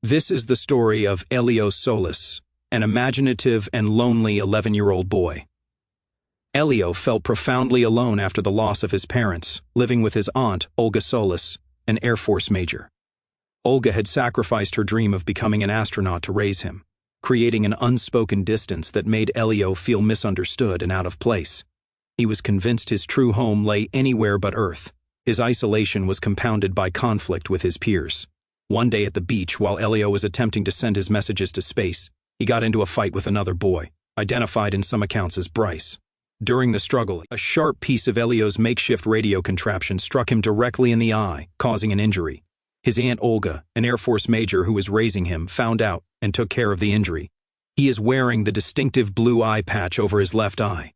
This is the story of Elio Solis, an imaginative and lonely 11-year-old boy. Elio felt profoundly alone after the loss of his parents, living with his aunt, Olga Solis, an Air Force major. Olga had sacrificed her dream of becoming an astronaut to raise him, creating an unspoken distance that made Elio feel misunderstood and out of place. He was convinced his true home lay anywhere but Earth. His isolation was compounded by conflict with his peers. One day at the beach, while Elio was attempting to send his messages to space, he got into a fight with another boy, identified in some accounts as Bryce. During the struggle, a sharp piece of Elio's makeshift radio contraption struck him directly in the eye, causing an injury. His aunt Olga, an Air Force major who was raising him, found out and took care of the injury. He is wearing the distinctive blue eye patch over his left eye.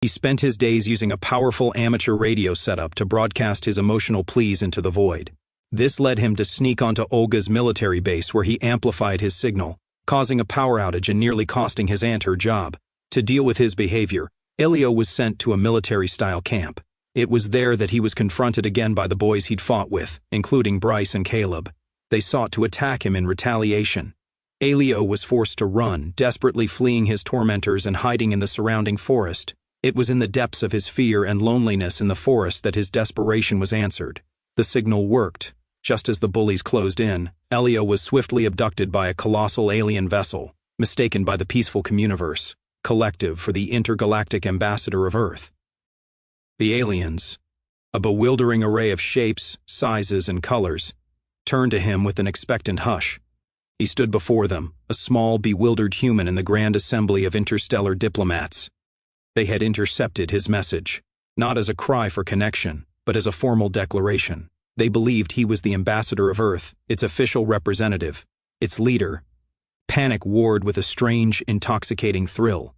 He spent his days using a powerful amateur radio setup to broadcast his emotional pleas into the void. This led him to sneak onto Olga's military base where he amplified his signal, causing a power outage and nearly costing his aunt her job. To deal with his behavior, Elio was sent to a military-style camp. It was there that he was confronted again by the boys he'd fought with, including Bryce and Caleb. They sought to attack him in retaliation. Elio was forced to run, desperately fleeing his tormentors and hiding in the surrounding forest. It was in the depths of his fear and loneliness in the forest that his desperation was answered. The signal worked. Just as the bullies closed in, Elio was swiftly abducted by a colossal alien vessel, mistaken by the peaceful communiverse collective for the intergalactic ambassador of Earth. The aliens, a bewildering array of shapes, sizes, and colors, turned to him with an expectant hush. He stood before them, a small, bewildered human in the grand assembly of interstellar diplomats. They had intercepted his message, not as a cry for connection, but as a formal declaration. They believed he was the ambassador of Earth, its official representative, its leader. Panic warred with a strange, intoxicating thrill.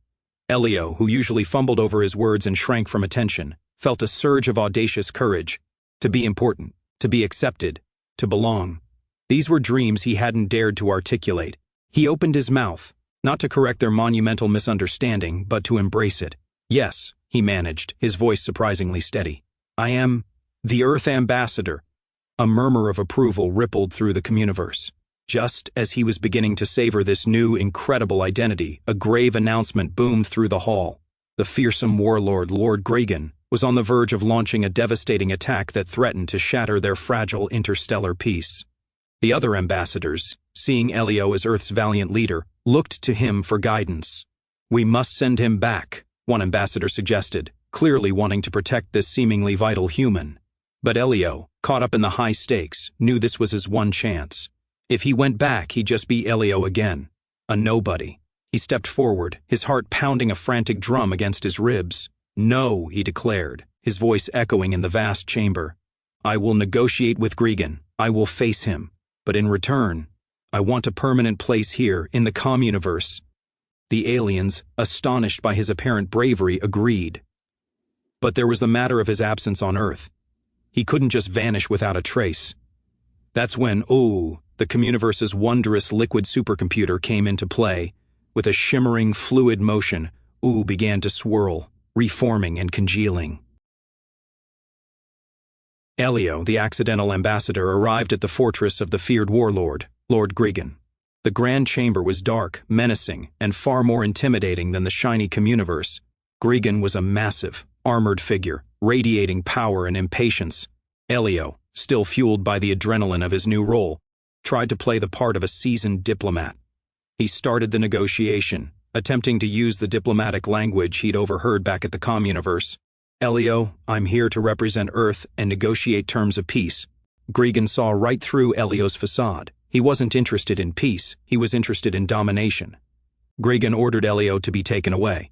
Elio, who usually fumbled over his words and shrank from attention, felt a surge of audacious courage. To be important, to be accepted, to belong. These were dreams he hadn't dared to articulate. He opened his mouth, not to correct their monumental misunderstanding, but to embrace it. Yes, he managed, his voice surprisingly steady. I am the Earth Ambassador. A murmur of approval rippled through the communiverse. Just as he was beginning to savor this new, incredible identity, a grave announcement boomed through the hall. The fearsome warlord, Lord Gregan, was on the verge of launching a devastating attack that threatened to shatter their fragile interstellar peace. The other ambassadors, seeing Elio as Earth's valiant leader, looked to him for guidance. We must send him back, one ambassador suggested, clearly wanting to protect this seemingly vital human. But Elio, caught up in the high stakes, knew this was his one chance. If he went back, he'd just be Elio again, a nobody. He stepped forward, his heart pounding a frantic drum against his ribs. No, he declared, his voice echoing in the vast chamber. I will negotiate with Gregan. I will face him. But in return, I want a permanent place here in the communiverse. The aliens, astonished by his apparent bravery, agreed. But there was the matter of his absence on Earth. He couldn't just vanish without a trace. That's when, the communiverse's wondrous liquid supercomputer came into play. With a shimmering, fluid motion, began to swirl, reforming and congealing. Elio, the accidental ambassador, arrived at the fortress of the feared warlord, Lord Gregan. The grand chamber was dark, menacing, and far more intimidating than the shiny communiverse. Gregan was a massive, armored figure, radiating power and impatience. Elio, still fueled by the adrenaline of his new role, tried to play the part of a seasoned diplomat. He started the negotiation, attempting to use the diplomatic language he'd overheard back at the communiverse. Elio, I'm here to represent Earth and negotiate terms of peace. Gregan saw right through Elio's facade. He wasn't interested in peace, he was interested in domination. Gregan ordered Elio to be taken away.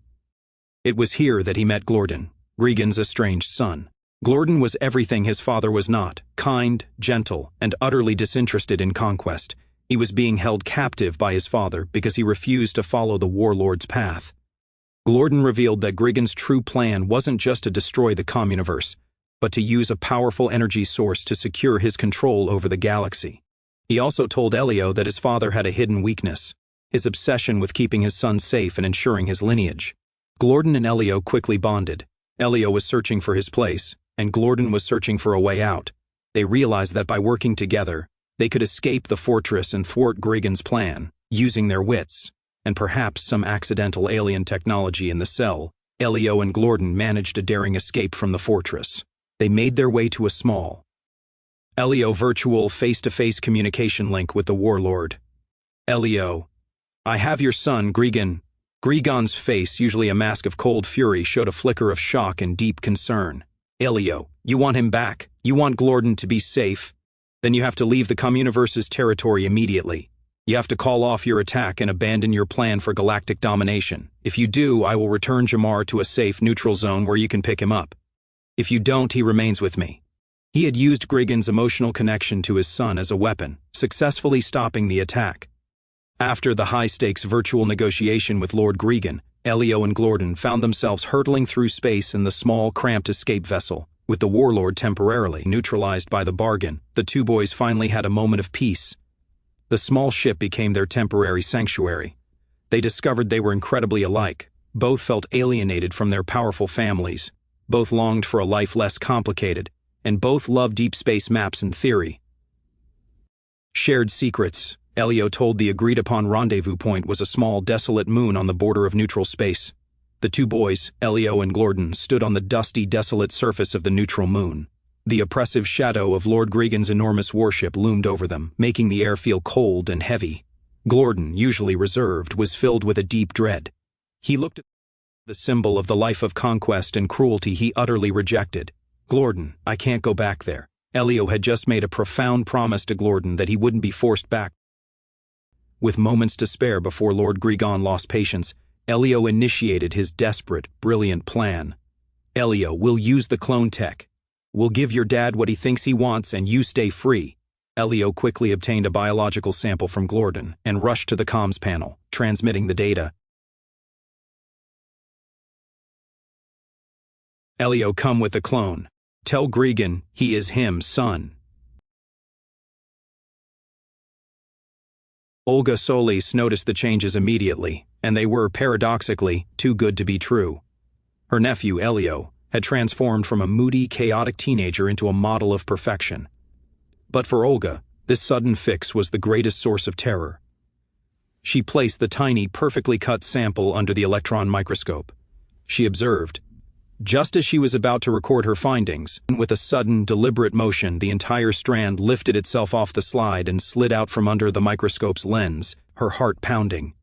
It was here that he met Glorden, Gregan's estranged son. Glorden was everything his father was not, kind, gentle, and utterly disinterested in conquest. He was being held captive by his father because he refused to follow the warlord's path. Glorden revealed that Gregan's true plan wasn't just to destroy the communiverse, but to use a powerful energy source to secure his control over the galaxy. He also told Elio that his father had a hidden weakness, his obsession with keeping his son safe and ensuring his lineage. Glorden and Elio quickly bonded. Elio was searching for his place, and Glorden was searching for a way out. They realized that by working together, They could escape the fortress and thwart Grigan's plan, using their wits, and perhaps some accidental alien technology in the cell. Elio and Glorden managed a daring escape from the fortress. They made their way to a small Elio virtual face-to-face communication link with the warlord. Elio, I have your son, Grigan. Grigan's face, usually a mask of cold fury, showed a flicker of shock and deep concern. Elio, you want him back? You want Glorden to be safe? Then you have to leave the Communiverse's territory immediately. You have to call off your attack and abandon your plan for galactic domination. If you do, I will return Jamar to a safe, neutral zone where you can pick him up. If you don't, he remains with me. He had used Grigan's emotional connection to his son as a weapon, successfully stopping the attack. After the high-stakes virtual negotiation with Lord Grigan, Elio and Glorden found themselves hurtling through space in the small, cramped escape vessel. With the warlord temporarily neutralized by the bargain, the two boys finally had a moment of peace. The small ship became their temporary sanctuary. They discovered they were incredibly alike. Both felt alienated from their powerful families. Both longed for a life less complicated, and both loved deep space maps and theory. Shared secrets. Elio told the agreed-upon rendezvous point was a small, desolate moon on the border of neutral space. The two boys, Elio and Glorden, stood on the dusty, desolate surface of the neutral moon. The oppressive shadow of Lord Grigan's enormous warship loomed over them, making the air feel cold and heavy. Glorden, usually reserved, was filled with a deep dread. He looked at the symbol of the life of conquest and cruelty he utterly rejected. Glorden, I can't go back there. Elio had just made a profound promise to Glorden that he wouldn't be forced back. With moments to spare before Lord Grigan lost patience, Elio initiated his desperate, brilliant plan. Elio, we'll use the clone tech. We'll give your dad what he thinks he wants and you stay free. Elio quickly obtained a biological sample from Glorden and rushed to the comms panel, transmitting the data. Elio, come with the clone. Tell Grigan he is him, son. Olga Solis noticed the changes immediately, and they were, paradoxically, too good to be true. Her nephew, Elio, had transformed from a moody, chaotic teenager into a model of perfection. But for Olga, this sudden fix was the greatest source of terror. She placed the tiny, perfectly cut sample under the electron microscope. She observed. Just as she was about to record her findings, with a sudden, deliberate motion, the entire strand lifted itself off the slide and slid out from under the microscope's lens, her heart pounding.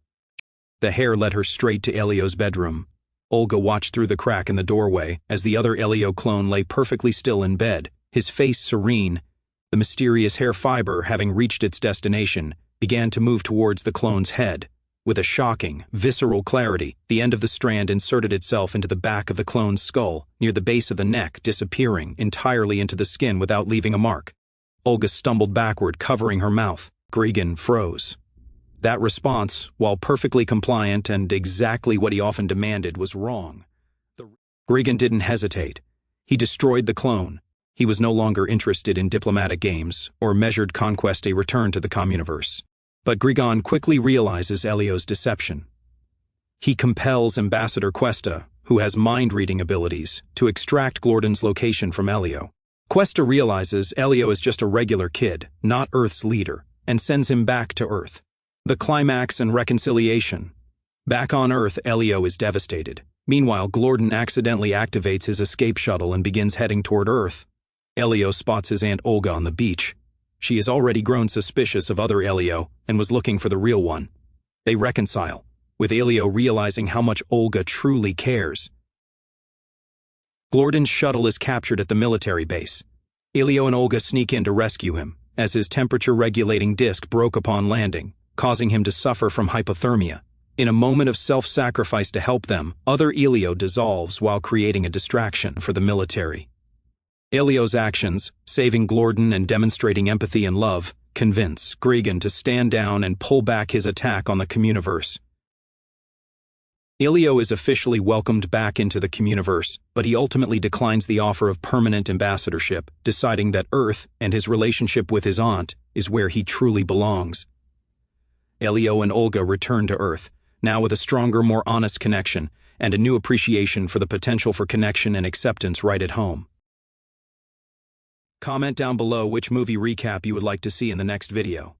The hair led her straight to Elio's bedroom. Olga watched through the crack in the doorway as the other Elio clone lay perfectly still in bed, his face serene. The mysterious hair fiber, having reached its destination, began to move towards the clone's head. With a shocking, visceral clarity, the end of the strand inserted itself into the back of the clone's skull, near the base of the neck, disappearing entirely into the skin without leaving a mark. Olga stumbled backward, covering her mouth. Grigan froze. That response, while perfectly compliant and exactly what he often demanded, was wrong. Grigan didn't hesitate. He destroyed the clone. He was no longer interested in diplomatic games or measured conquest, a return to the Communiverse. But Grigan quickly realizes Elio's deception. He compels Ambassador Cuesta, who has mind-reading abilities, to extract Glorden's location from Elio. Cuesta realizes Elio is just a regular kid, not Earth's leader, and sends him back to Earth. The climax and reconciliation. Back on Earth, Elio is devastated. Meanwhile, Glorden accidentally activates his escape shuttle and begins heading toward Earth. Elio spots his Aunt Olga on the beach. She has already grown suspicious of other Elio and was looking for the real one. They reconcile, with Elio realizing how much Olga truly cares. Glorden's shuttle is captured at the military base. Elio and Olga sneak in to rescue him, as his temperature-regulating disc broke upon landing, causing him to suffer from hypothermia. In a moment of self-sacrifice to help them, other Elio dissolves while creating a distraction for the military. Elio's actions, saving Glorden and demonstrating empathy and love, convince Grigan to stand down and pull back his attack on the Communiverse. Elio is officially welcomed back into the Communiverse, but he ultimately declines the offer of permanent ambassadorship, deciding that Earth and his relationship with his aunt is where he truly belongs. Elio and Olga return to Earth, now with a stronger, more honest connection, and a new appreciation for the potential for connection and acceptance right at home. Comment down below which movie recap you would like to see in the next video.